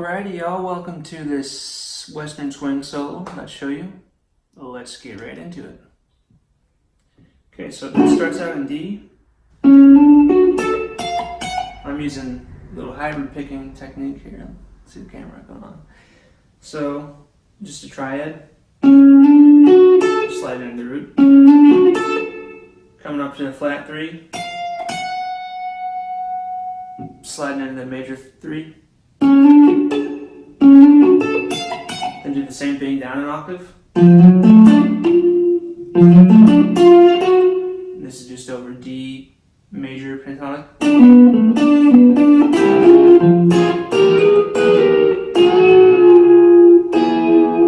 Alrighty, y'all, welcome to this Western swing solo. Let's show you. Let's get right into it. Okay, so this starts out in D. I'm using a little hybrid picking technique here. Let's see the camera going on. So, just a triad. Slide into the root. Coming up to the flat 3. Sliding into the major 3. Then do the same thing down an octave. This is just over D major pentatonic.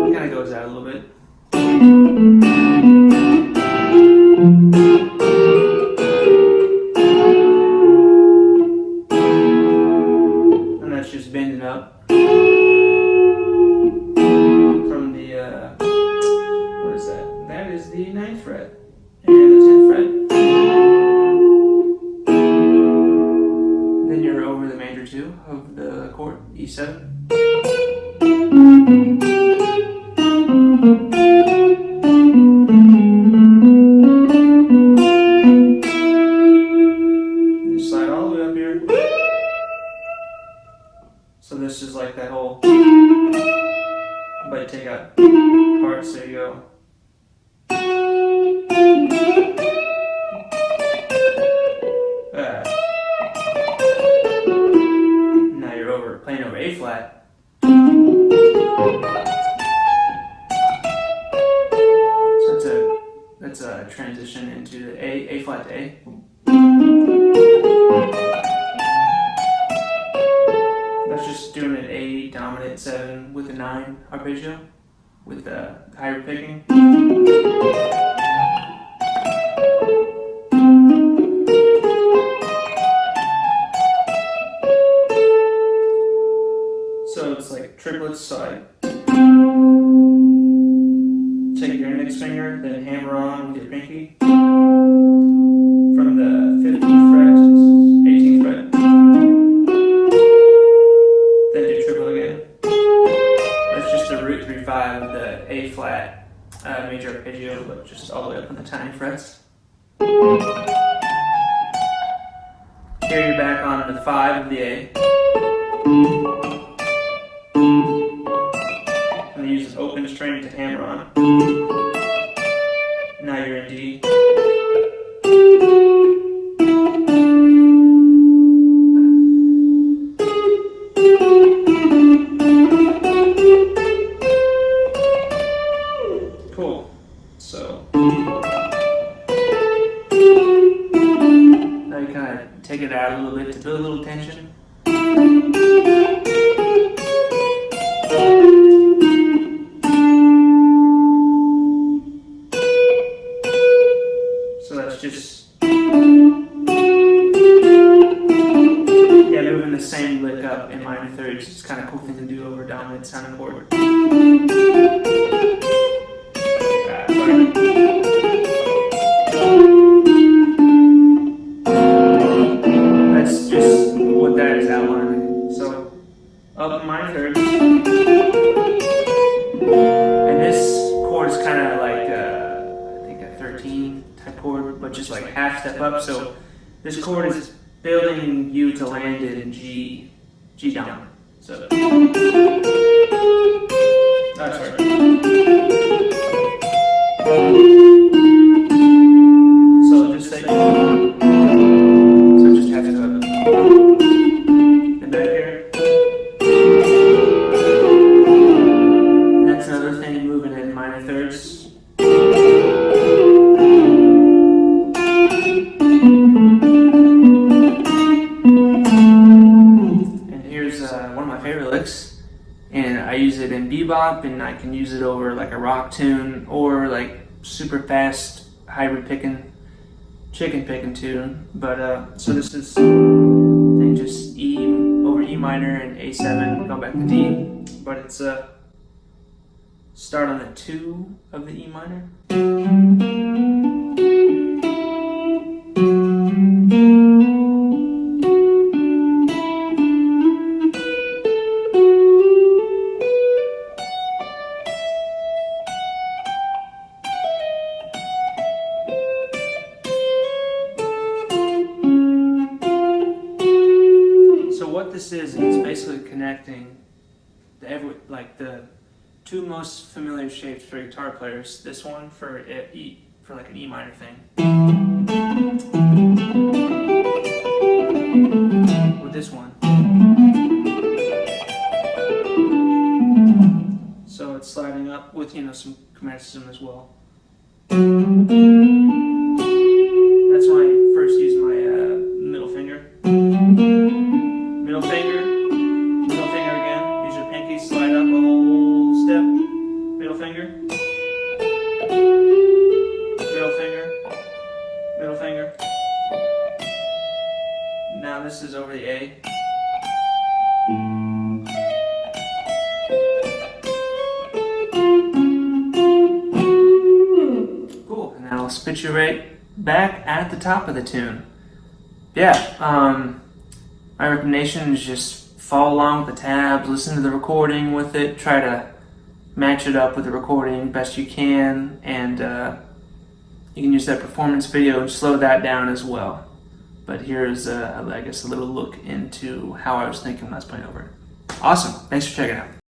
It kind of goes out a little bit. And that's just bending up. That is the 9th fret and the 10th fret. Then you're over the major 2 of the chord, E7. You slide all the way up here. So this is like that whole, but you take out parts, so you go. Now you're playing over A flat. So that's a transition into the A flat to A. That's just doing an A dominant 7 with a 9 arpeggio with the higher picking. So it's like triplets, so I take your index finger, then hammer on with your pinky from the 15th fret to 18th fret. Then do triple again. That's just the root 3/5 of the A flat major arpeggio, but just all the way up on the tiny frets. Here you're back on the 5 of the A. And use an open string to hammer on. Now you're in D. Cool. So now you kind of take it out a little bit to build a little tension. So that's just, moving the same lick up in minor thirds. It's kind of cool thing to do over a dominant sounding chord. That's just what that is outlining. So up in minor thirds. And this chord is kind of like I think a 13 type chord, but just like half step up. So this chord is building you to land in G dominant. So sorry. So just say, so just half step up. And back here. That's another thing, moving in minor thirds. And here's one of my favorite licks, and I use it in bebop, and I can use it over like a rock tune or like super fast hybrid picking, chicken picking tune. But so this is just E over E minor and A7, go back to D, but it's start on the 2 of the E minor. what this is basically connecting the two most familiar shapes for guitar players. This one for E, for like an E minor thing, with this one. So it's sliding up with some chromaticism as well. That's when I first used my middle finger. Middle finger again. Use your pinky, slide up a whole step. Middle finger. Middle finger. Middle finger. Now this is over the A. Cool. And now I'll spit you right back at the top of the tune. Yeah, my recommendation is just follow along with the tabs, listen to the recording with it, try to match it up with the recording best you can, and you can use that performance video and slow that down as well. But here's, I guess, a little look into how I was thinking when I was playing over it. Awesome. Thanks for checking it out.